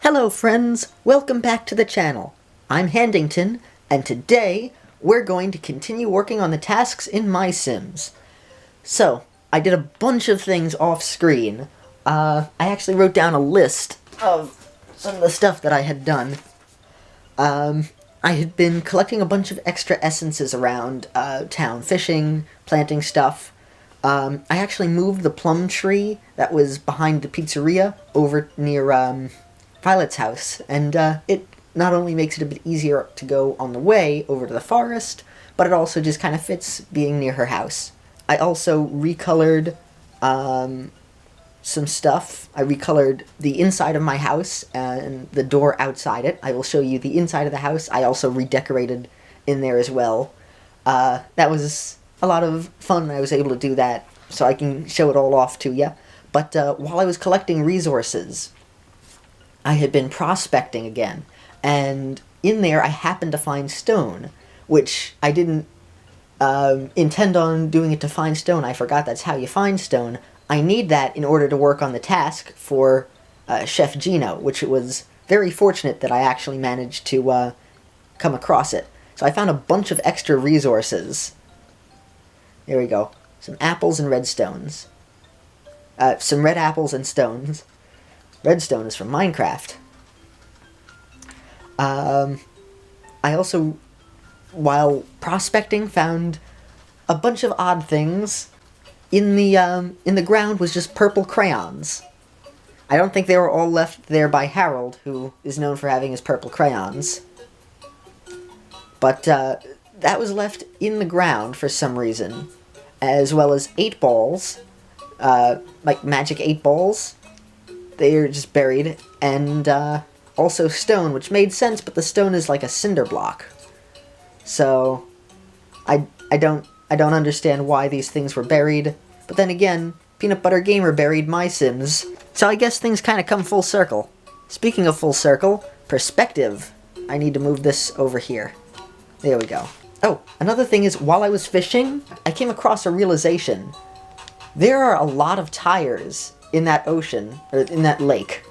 Hello friends, welcome back to the channel. I'm Handington, and today we're going to continue working on the tasks in MySims. So, I did a bunch of things off screen. I actually wrote down a list of some of the stuff that I had done. I had been collecting a bunch of extra essences around town, fishing, planting stuff. I actually moved the plum tree that was behind the pizzeria over near Violet's house, and it not only makes it a bit easier to go on the way over to the forest, but it also just kind of fits being near her house. I also recolored some stuff. I recolored the inside of my house and the door outside it. I will show you the inside of the house. I also redecorated in there as well. That was a lot of fun. I was able to do that, so I can show it all off to you. But while I was collecting resources, I had been prospecting again, and in there I happened to find stone, which I didn't intend on doing it to find stone. I forgot that's how you find stone. I need that in order to work on the task for Chef Gino, which it was very fortunate that I actually managed to come across it. So I found a bunch of extra resources. There we go. Some apples and redstones. Some red apples and stones. Redstone is from Minecraft. I also, while prospecting, found a bunch of odd things. In the ground was just purple crayons. I don't think they were all left there by Harold, who is known for having his purple crayons. But that was left in the ground for some reason, as well as 8 balls, like magic 8 balls. They're just buried, and also stone, which made sense, but the stone is like a cinder block. So I don't understand why these things were buried. But then again, Peanut Butter Gamer buried MySims, so I guess things kind of come full circle. Speaking of full circle, perspective. I need to move this over here. There we go. Oh, another thing is, while I was fishing, I came across a realization. There are a lot of tires in that ocean, or in that lake,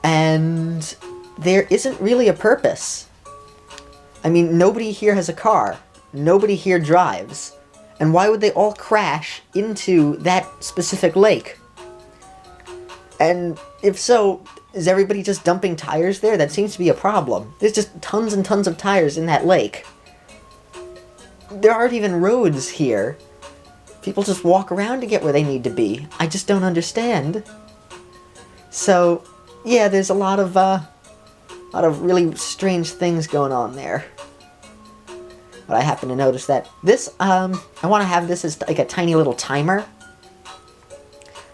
and there isn't really a purpose. I mean, nobody here has a car. Nobody here drives. And why would they all crash into that specific lake? And if so, is everybody just dumping tires there? That seems to be a problem. There's just tons and tons of tires in that lake. There aren't even roads here. People just walk around to get where they need to be. I just don't understand. So, yeah, there's a lot of really strange things going on there. But I happen to notice that this, I want to have this as like a tiny little timer.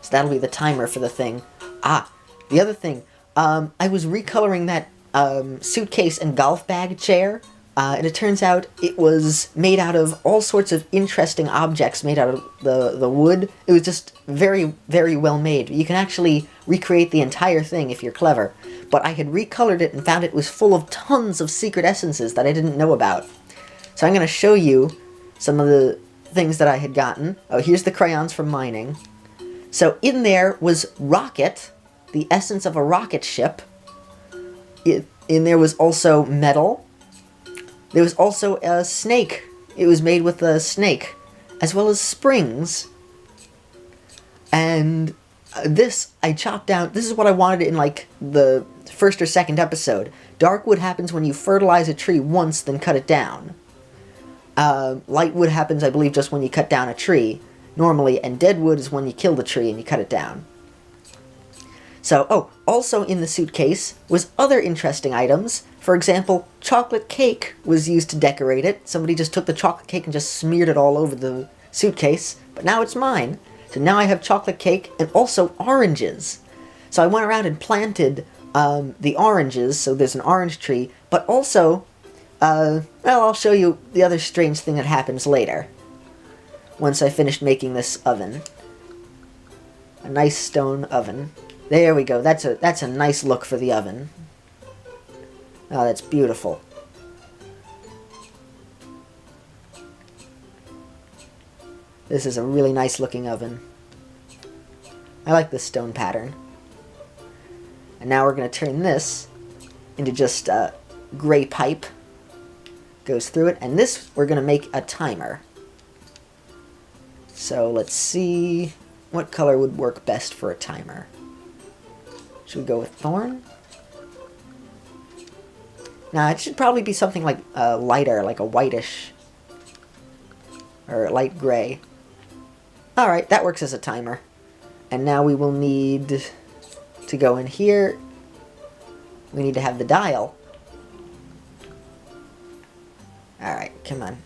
So that'll be the timer for the thing. Ah, the other thing, I was recoloring that suitcase and golf bag chair. And it turns out it was made out of all sorts of interesting objects made out of the wood. It was just very, very well made. You can actually recreate the entire thing if you're clever. But I had recolored it and found it was full of tons of secret essences that I didn't know about. So I'm going to show you some of the things that I had gotten. Oh, here's the crayons from mining. So in there was rocket, the essence of a rocket ship. In there was also metal. There was also a snake. It was made with a snake, as well as springs. And this, I chopped down. This is what I wanted in, like, the first or second episode. Dark wood happens when you fertilize a tree once, then cut it down. Light wood happens, I believe, just when you cut down a tree, normally, and dead wood is when you kill the tree and you cut it down. So, oh, also in the suitcase was other interesting items. For example, chocolate cake was used to decorate it. Somebody just took the chocolate cake and just smeared it all over the suitcase, but now it's mine. So now I have chocolate cake and also oranges. So I went around and planted the oranges, so there's an orange tree, but also, well, I'll show you the other strange thing that happens later, once I finished making this oven. A nice stone oven. There we go. That's a nice look for the oven. Oh, that's beautiful. This is a really nice looking oven. I like this stone pattern. And now we're going to turn this into just a gray pipe. Goes through it. And this, we're going to make a timer. So let's see what color would work best for a timer. Should we go with thorn? Nah, it should probably be something like lighter, like a whitish. Or light gray. Alright, that works as a timer. And now we will need to go in here. We need to have the dial. Alright, come on.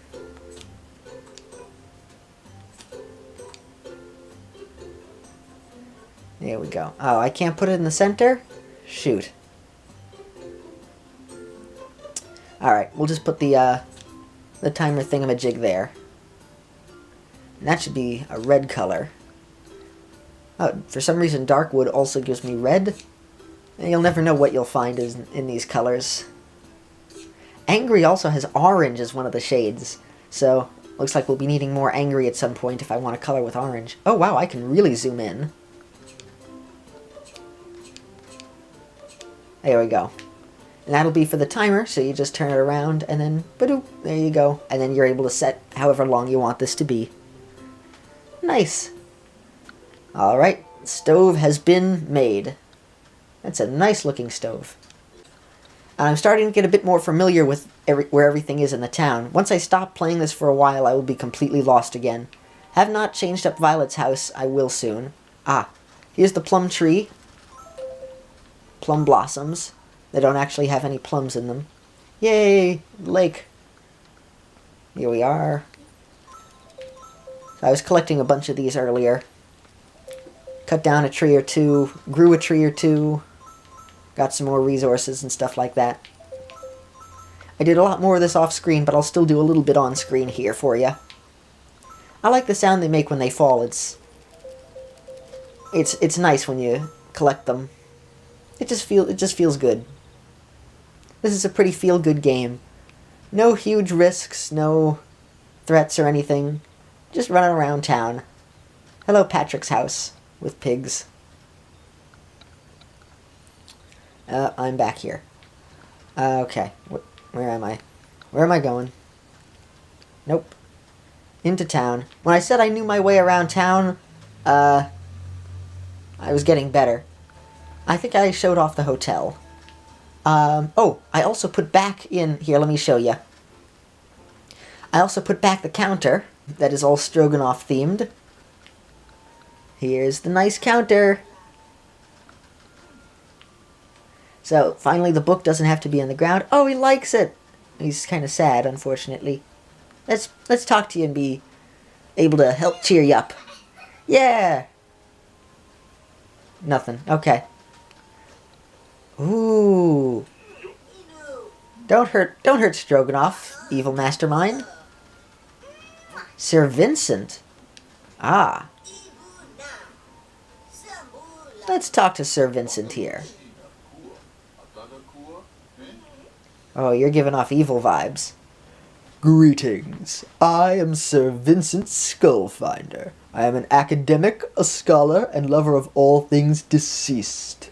There we go. Oh, I can't put it in the center? Shoot. Alright, we'll just put the timer thingamajig there. And that should be a red color. Oh, for some reason dark wood also gives me red. And you'll never know what you'll find in these colors. Angry also has orange as one of the shades. So, looks like we'll be needing more angry at some point if I want to color with orange. Oh wow, I can really zoom in. There we go. And that'll be for the timer, so you just turn it around and then, ba-doop, there you go. And then you're able to set however long you want this to be. Nice. Alright, stove has been made. That's a nice looking stove. And I'm starting to get a bit more familiar with where everything is in the town. Once I stop playing this for a while, I will be completely lost again. Have not changed up Violet's house, I will soon. Ah, here's the plum tree. Plum blossoms. They don't actually have any plums in them. Yay! Lake. Here we are. I was collecting a bunch of these earlier. Cut down a tree or two, grew a tree or two, got some more resources and stuff like that. I did a lot more of this off screen, but I'll still do a little bit on screen here for you. I like the sound they make when they fall. It's nice when you collect them. It just feels good. This is a pretty feel-good game. No huge risks, no threats or anything. Just running around town. Hello, Patrick's house with pigs. I'm back here. Okay, where am I? Where am I going? Nope. Into town. When I said I knew my way around town, I was getting better. I think I showed off the hotel. Oh, I also put back in... Here, let me show you. I also put back the counter that is all Stroganoff themed. Here's the nice counter. So, finally the book doesn't have to be on the ground. Oh, he likes it! He's kind of sad, unfortunately. Let's talk to you and be able to help cheer you up. Yeah! Nothing. Okay. Ooh. Don't hurt Stroganoff, evil mastermind. Sir Vincent. Ah. Let's talk to Sir Vincent here. Oh, you're giving off evil vibes. Greetings. I am Sir Vincent Skullfinder. I am an academic, a scholar, and lover of all things deceased.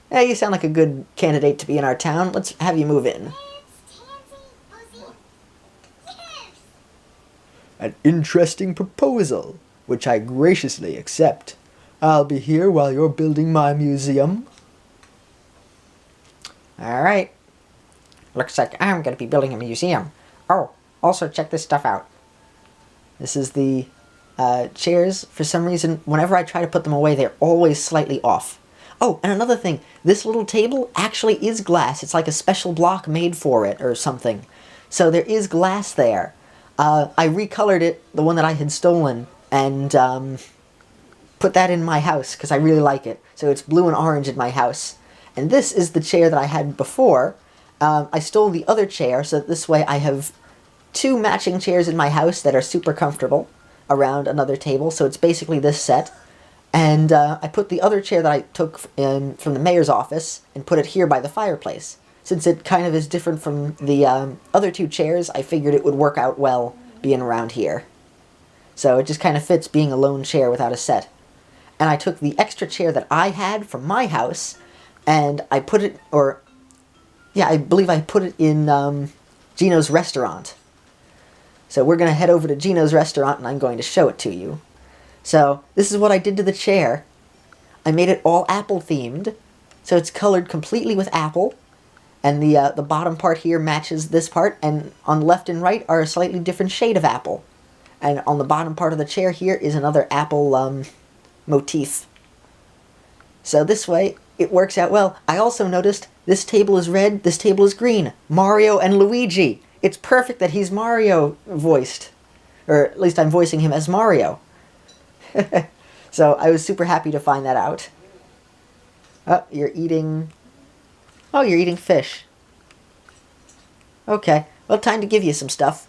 Hey, you sound like a good candidate to be in our town. Let's have you move in. An interesting proposal, which I graciously accept. I'll be here while you're building my museum. Alright. Looks like I'm going to be building a museum. Oh, also check this stuff out. This is the chairs. For some reason, whenever I try to put them away, they're always slightly off. Oh, and another thing. This little table actually is glass. It's like a special block made for it or something. So there is glass there. I recolored it, the one that I had stolen, and put that in my house because I really like it. So it's blue and orange in my house. And this is the chair that I had before. I stole the other chair, so that this way I have two matching chairs in my house that are super comfortable around another table. So it's basically this set. And I put the other chair that I took from the mayor's office and put it here by the fireplace. Since it kind of is different from the other two chairs, I figured it would work out well being around here. So it just kind of fits being a lone chair without a set. and I took the extra chair that I had from my house, and I put it, or, yeah, I believe I put it in Gino's restaurant. So we're going to head over to Gino's restaurant, and I'm going to show it to you. So this is what I did to the chair. I made it all apple themed, so it's colored completely with apple, and the bottom part here matches this part, and on the left and right are a slightly different shade of apple. And on the bottom part of the chair here is another apple motif. So this way, it works out well. I also noticed this table is red, this table is green. Mario and Luigi. It's perfect that he's Mario voiced. Or at least I'm voicing him as Mario. So I was super happy to find that out. Oh, you're eating... Oh, you're eating fish. Okay, well, time to give you some stuff.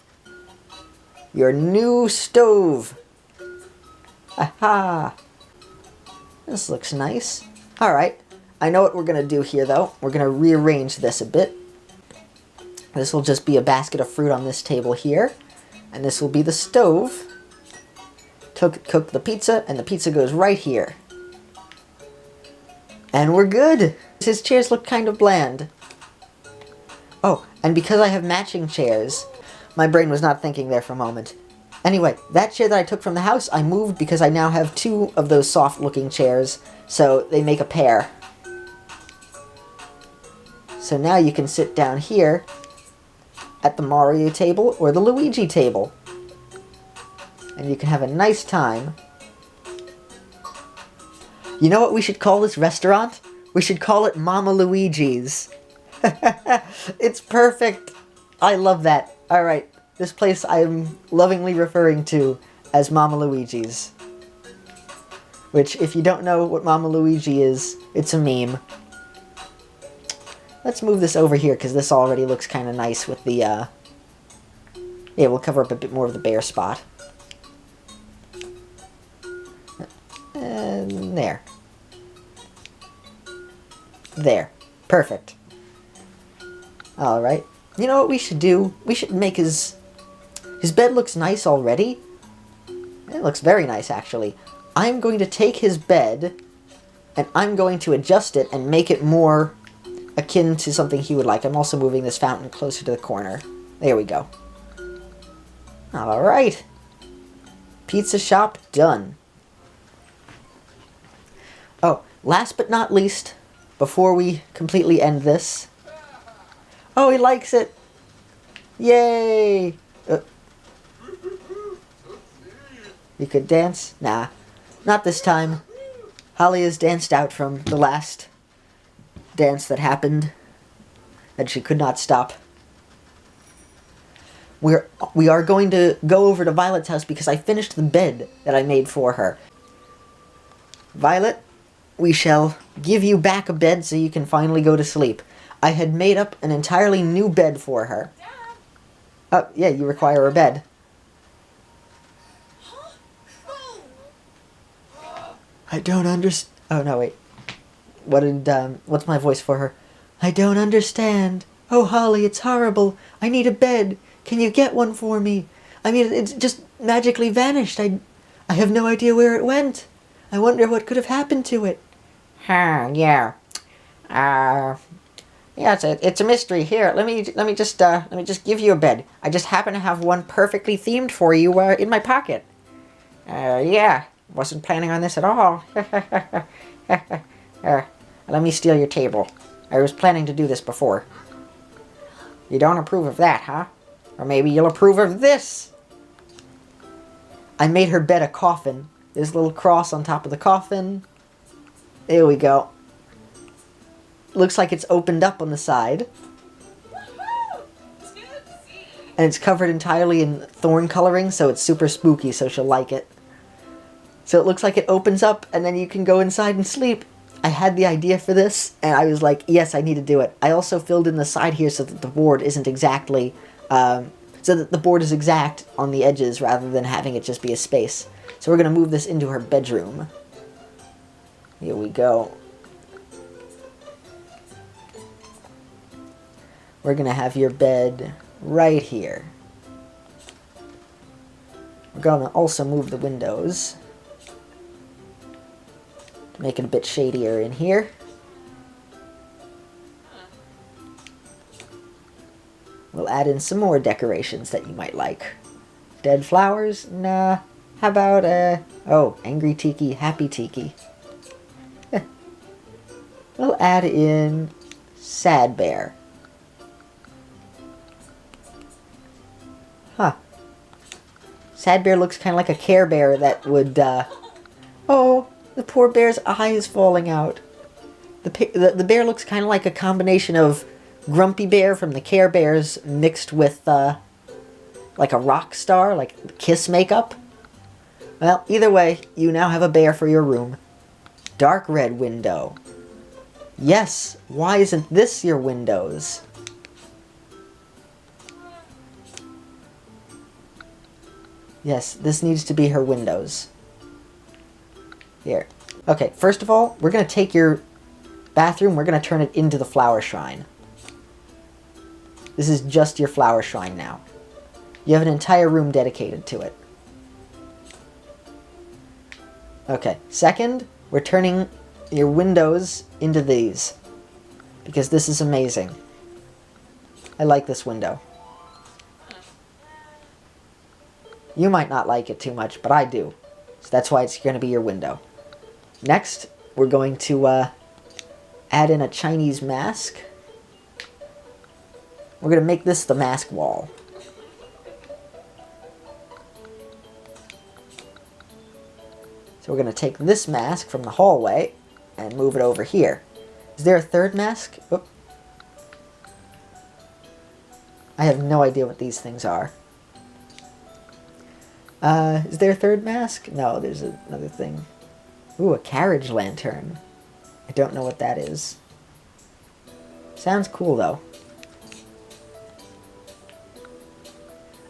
Your new stove. Aha! This looks nice. Alright, I know what we're going to do here, though. We're going to rearrange this a bit. This will just be a basket of fruit on this table here. And this will be the stove. Cook the pizza, and the pizza goes right here. And we're good! His chairs look kind of bland. Oh, and because I have matching chairs, my brain was not thinking there for a moment. Anyway, that chair that I took from the house, I moved because I now have 2 of those soft-looking chairs, so they make a pair. So now you can sit down here at the Mario table or the Luigi table. And you can have a nice time. You know what we should call this restaurant? We should call it Mama Luigi's. It's perfect. I love that. Alright, this place I'm lovingly referring to as Mama Luigi's. Which, if you don't know what Mama Luigi is, it's a meme. Let's move this over here, because this already looks kind of nice with the, Yeah, we'll cover up a bit more of the bare spot. And there. There. Perfect. Alright. You know what we should do? We should make his bed looks nice already. It looks very nice, actually. I'm going to take his bed, and I'm going to adjust it and make it more akin to something he would like. I'm also moving this fountain closer to the corner. There we go. Alright. Pizza shop done. Oh, last but not least, before we completely end this... Oh, he likes it! Yay! You could dance? Nah, not this time. Holly has danced out from the last dance that happened, and she could not stop. We are going to go over to Violet's house because I finished the bed that I made for her. Violet, we shall give you back a bed so you can finally go to sleep. I had made up an entirely new bed for her. Oh, yeah, you require a bed. I don't understand. Oh, no, wait. What's my voice for her? I don't understand. Oh, Holly, it's horrible. I need a bed. Can you get one for me? I mean, it's just magically vanished. I have no idea where it went. I wonder what could have happened to it. Yeah. Yeah, it's a mystery. Here, let me just give you a bed. I just happen to have one perfectly themed for you in my pocket. Yeah, wasn't planning on this at all. Let me steal your table. I was planning to do this before. You don't approve of that, huh? Or maybe you'll approve of this. I made her bed a coffin. There's a little cross on top of the coffin. There we go. Looks like it's opened up on the side. And it's covered entirely in thorn coloring, so it's super spooky, so she'll like it. So it looks like it opens up, and then you can go inside and sleep. I had the idea for this, and I was like, yes, I need to do it. I also filled in the side here so that the board isn't exactly... so that the board is exact on the edges rather than having it just be a space. So we're going to move this into her bedroom. Here we go. We're going to have your bed right here. We're going to also move the windows. Make it a bit shadier in here. We'll add in some more decorations that you might like. Dead flowers? Nah. How about, oh, angry tiki, happy tiki. We'll add in sad bear. Huh. Sad bear looks kind of like a Care Bear that would, oh, the poor bear's eye is falling out. The bear looks kind of like a combination of Grumpy Bear from the Care Bears mixed with, like a rock star, like Kiss makeup. Well, either way, you now have a bear for your room. Dark red window. Yes, why isn't this your windows? Yes, this needs to be her windows. Here. Okay, first of all, we're going to take your bathroom, we're going to turn it into the flower shrine. This is just your flower shrine now. You have an entire room dedicated to it. Okay, second, we're turning your windows into these. Because this is amazing. I like this window. You might not like it too much, but I do. So that's why it's going to be your window. Next, we're going to add in a Chinese mask. We're going to make this the mask wall. So we're going to take this mask from the hallway and move it over here. Is there a third mask? Oop. I have no idea what these things are. Is there a third mask? No, there's another thing. Ooh, a carriage lantern. I don't know what that is. Sounds cool, though.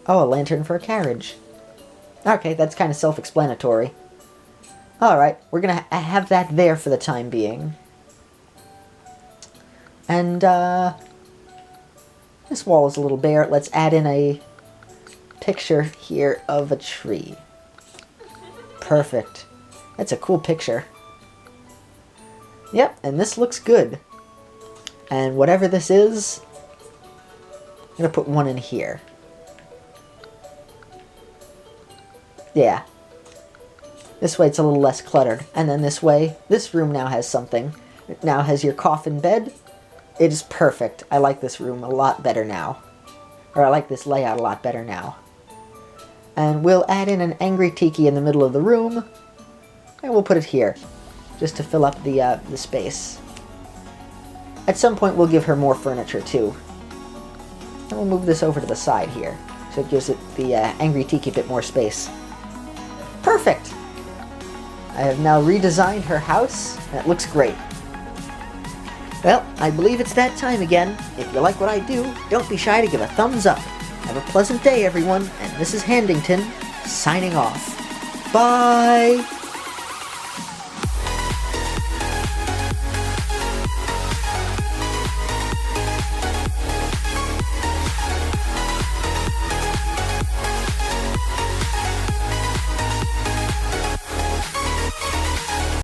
Oh, a lantern for a carriage. Okay, that's kind of self-explanatory. Alright, we're gonna have that there for the time being. And, this wall is a little bare. Let's add in a picture here of a tree. Perfect. That's a cool picture. Yep, and this looks good. And whatever this is, I'm gonna put one in here. Yeah. This way it's a little less cluttered. And then this way, this room now has something. It now has your coffin bed. It is perfect. I like this room a lot better now. Or I like this layout a lot better now. And we'll add in an angry tiki in the middle of the room. And we'll put it here. Just to fill up the space. At some point we'll give her more furniture too. And we'll move this over to the side here. So it gives it the angry tiki a bit more space. Perfect! I have now redesigned her house, and it looks great. Well, I believe it's that time again. If you like what I do, don't be shy to give a thumbs up. Have a pleasant day, everyone, and this is Handington, signing off. Bye!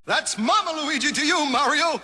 That's Mama Luigi to you, Mario!